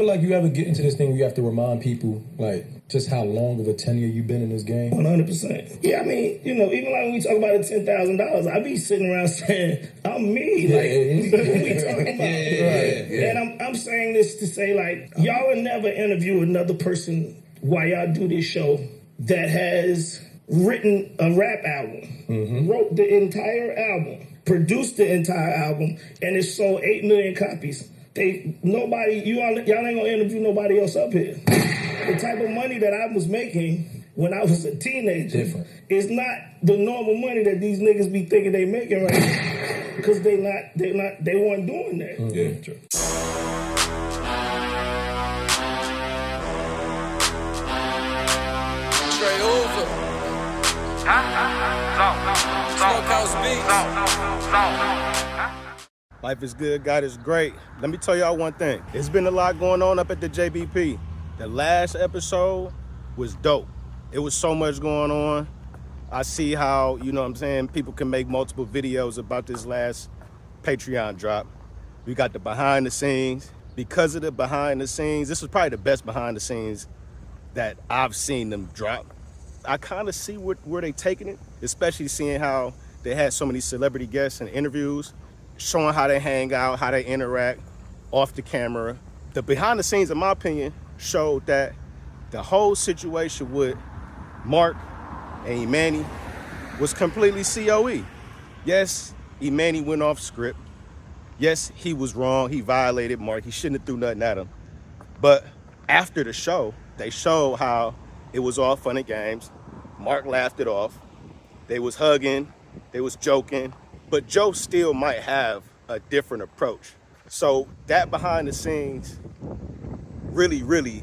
feel like you ever get into this thing where you have to remind people, like, just how long of a tenure you've been in this game? 100%. Yeah, I mean, you know, even like when we talk about the $10,000, I be sitting around saying, I'm me. Like, what we talking about? And I'm saying this to say, like, y'all will never interview another person while y'all do this show that has written a rap album, wrote the entire album, produced the entire album, and it sold 8 million copies. Y'all ain't gonna interview nobody else up here. The type of money that I was making when I was a teenager is not the normal money that these niggas be thinking they making right now, because they weren't doing that. Yeah, true. Straight over. Life is good, God is great. Let me tell y'all one thing. It's been a lot going on up at the JBP. The last episode was dope. It was so much going on. I see how, you know what I'm saying, people can make multiple videos about this last Patreon drop. We got the behind the scenes. Because of the behind the scenes, this is probably the best behind the scenes that I've seen them drop. I kind of see where they taking it, especially seeing how they had so many celebrity guests and interviews, showing how they hang out, how they interact off the camera. The behind the scenes, in my opinion, showed that the whole situation with Mark and Emmany was completely COE. Yes, Emmany went off script. Yes, he was wrong. He violated Mark. He shouldn't have threw nothing at him. But after the show, they showed how it was all fun and games. Mark laughed it off. They was hugging. They was joking. But Joe still might have a different approach. So that behind the scenes really, really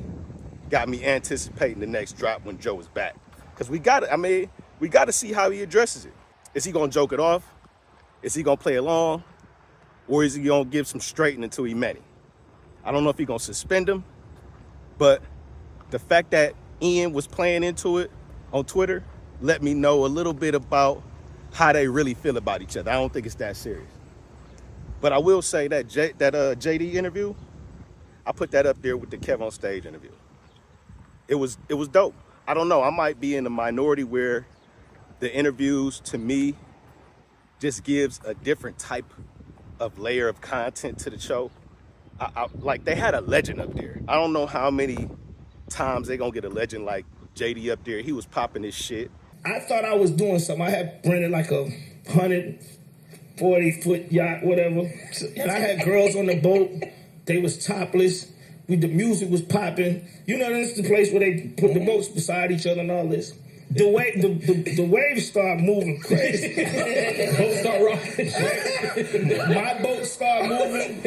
got me anticipating the next drop when Joe is back. Because we got to see how he addresses it. Is he going to joke it off? Is he going to play along? Or is he going to give some straightening to Emmany? I don't know if he's going to suspend him, but the fact that Ian was playing into it on Twitter let me know a little bit about how they really feel about each other. I don't think it's that serious. But I will say that JD interview, I put that up there with the Kev on Stage interview. It was dope. I don't know, I might be in the minority where the interviews to me just gives a different type of layer of content to the show. Like they had a legend up there. I don't know how many times they gonna get a legend like JD up there. He was popping his shit. I thought I was doing something. I had rented like a 140-foot yacht, whatever. And I had girls on the boat. They was topless. The music was popping. You know, this is the place where they put the boats beside each other and all this. The waves start moving crazy. Boats start rocking. My boat start moving.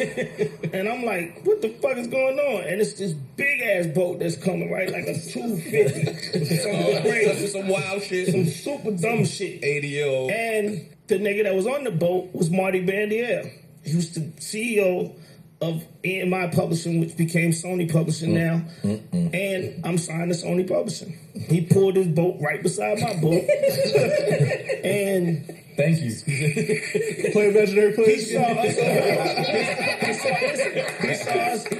And I'm like, what the fuck is going on? And it's this big ass boat that's coming, right? Like a 250. Some wild shit. Some super dumb shit. 80-year-old. And the nigga that was on the boat was Marty Bandier. He was the CEO of EMI Publishing, which became Sony Publishing now. And I'm signed to Sony Publishing. He pulled his boat right beside my boat. And thank you. Play imaginary, please. He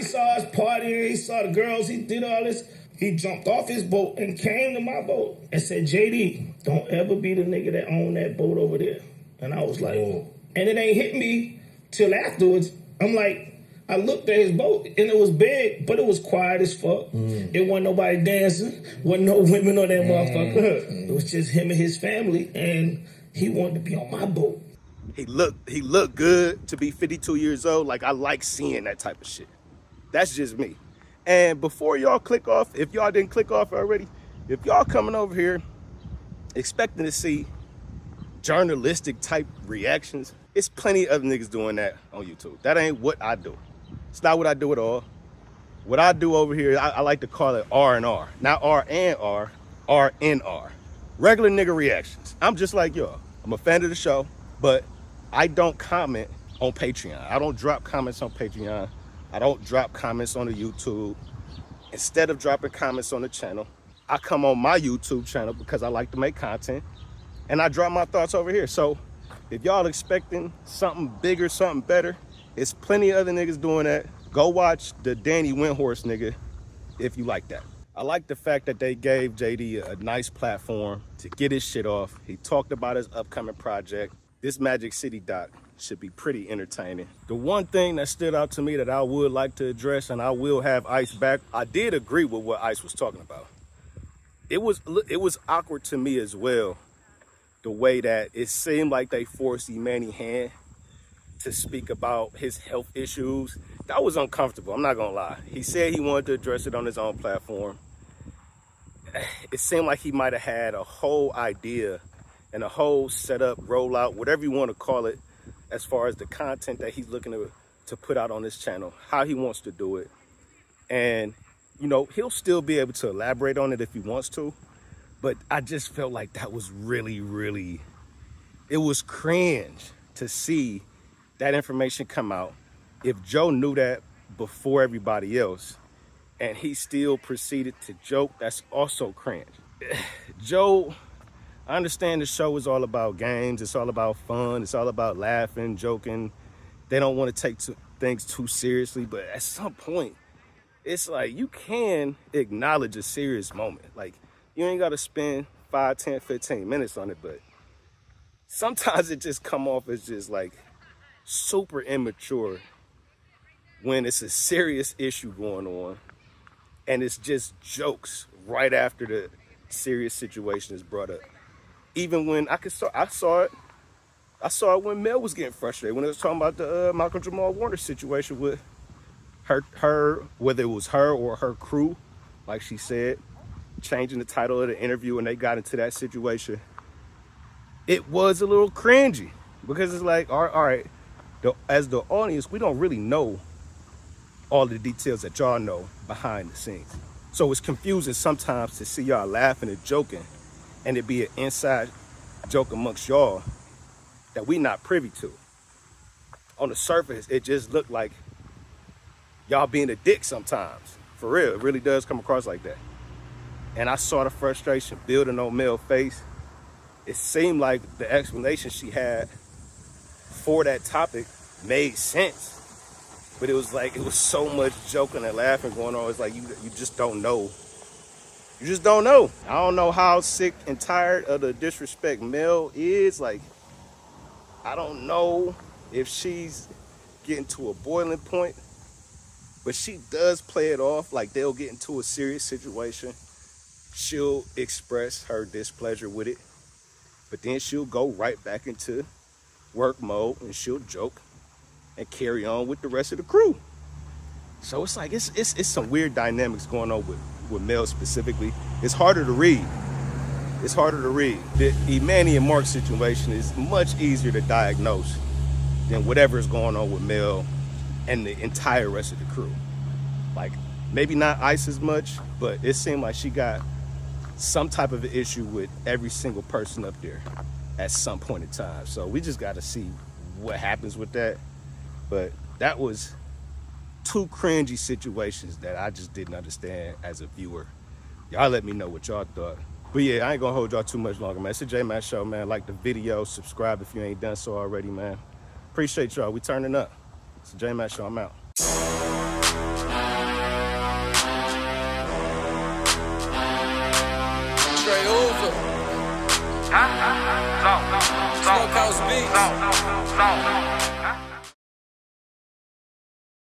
saw us partying. He saw the girls. He did all this. He jumped off his boat and came to my boat and said, JD, don't ever be the nigga that owned that boat over there. And I was like, and it ain't hit me till afterwards. I'm like, I looked at his boat, and it was big, but it was quiet as fuck. It wasn't nobody dancing. Wasn't no women on that motherfucker. It was just him and his family, and he wanted to be on my boat. He looked good to be 52 years old. Like, I like seeing that type of shit. That's just me. And before y'all click off, if y'all didn't click off already, if y'all coming over here expecting to see journalistic type reactions, it's plenty of niggas doing that on YouTube. That ain't what I do. It's not what I do at all. What I do over here, I like to call it R&R. Not R&R, R&R. Regular nigga reactions. I'm just like y'all. I'm a fan of the show, but I don't comment on Patreon. I don't drop comments on Patreon. I don't drop comments on the YouTube. Instead of dropping comments on the channel, I come on my YouTube channel because I like to make content, and I drop my thoughts over here. So if y'all expecting something bigger, something better, it's plenty of other niggas doing that. Go watch the Danny Windhorse nigga if you like that. I like the fact that they gave JD a nice platform to get his shit off. He talked about his upcoming project. This Magic City doc should be pretty entertaining. The one thing that stood out to me that I would like to address, and I will have Ice back, I did agree with what Ice was talking about. It was awkward to me as well, the way that it seemed like they forced Emmany hand to speak about his health issues. That was uncomfortable, I'm not gonna lie. He said he wanted to address it on his own platform. It seemed like he might have had a whole idea and a whole setup, rollout, whatever you want to call it, as far as the content that he's looking to put out on his channel, how he wants to do it. And, you know, he'll still be able to elaborate on it if he wants to, but I just felt like that was really, it was cringe to see that information come out. If Joe knew that before everybody else, and he still proceeded to joke, that's also cringe. Joe, I understand the show is all about games, it's all about fun, it's all about laughing, joking. They don't want to take things too seriously, but at some point, it's like you can acknowledge a serious moment. Like, you ain't got to spend 5, 10, 15 minutes on it, but sometimes it just come off as just like super immature when it's a serious issue going on and it's just jokes right after the serious situation is brought up. Even when I saw it when Mel was getting frustrated when it was talking about the Malcolm-Jamal Warner situation with her, whether it was her or her crew, like she said, changing the title of the interview when they got into that situation. It was a little cringy because it's like, all right, as the audience, we don't really know all the details that y'all know behind the scenes. So it's confusing sometimes to see y'all laughing and joking and it be an inside joke amongst y'all that we not privy to. On the surface, it just looked like y'all being a dick sometimes. For real, it really does come across like that. And I saw the frustration building on Mel's face. It seemed like the explanation she had for that topic made sense. But it was like, it was so much joking and laughing going on. It's like, you just don't know. You just don't know. I don't know how sick and tired of the disrespect Mel is. Like, I don't know if she's getting to a boiling point, but she does play it off like they'll get into a serious situation. She'll express her displeasure with it, but then she'll go right back into work mode and she'll joke and carry on with the rest of the crew. So it's like, it's some weird dynamics going on with Mel specifically. It's harder to read. It's harder to read. The Emmany and Mark situation is much easier to diagnose than whatever is going on with Mel and the entire rest of the crew. Like, maybe not Ice as much, but it seemed like she got some type of an issue with every single person up there at some point in time. So we just got to see what happens with that. But that was two cringy situations that I just didn't understand as a viewer. Y'all let me know what y'all thought. But yeah, I ain't gonna hold y'all too much longer, man. It's the J-Man Show, man. Like the video, subscribe if you ain't done so already, man. Appreciate y'all. We turning up. It's the J-Man Show. I'm out. Straight over. Smokehouse beats.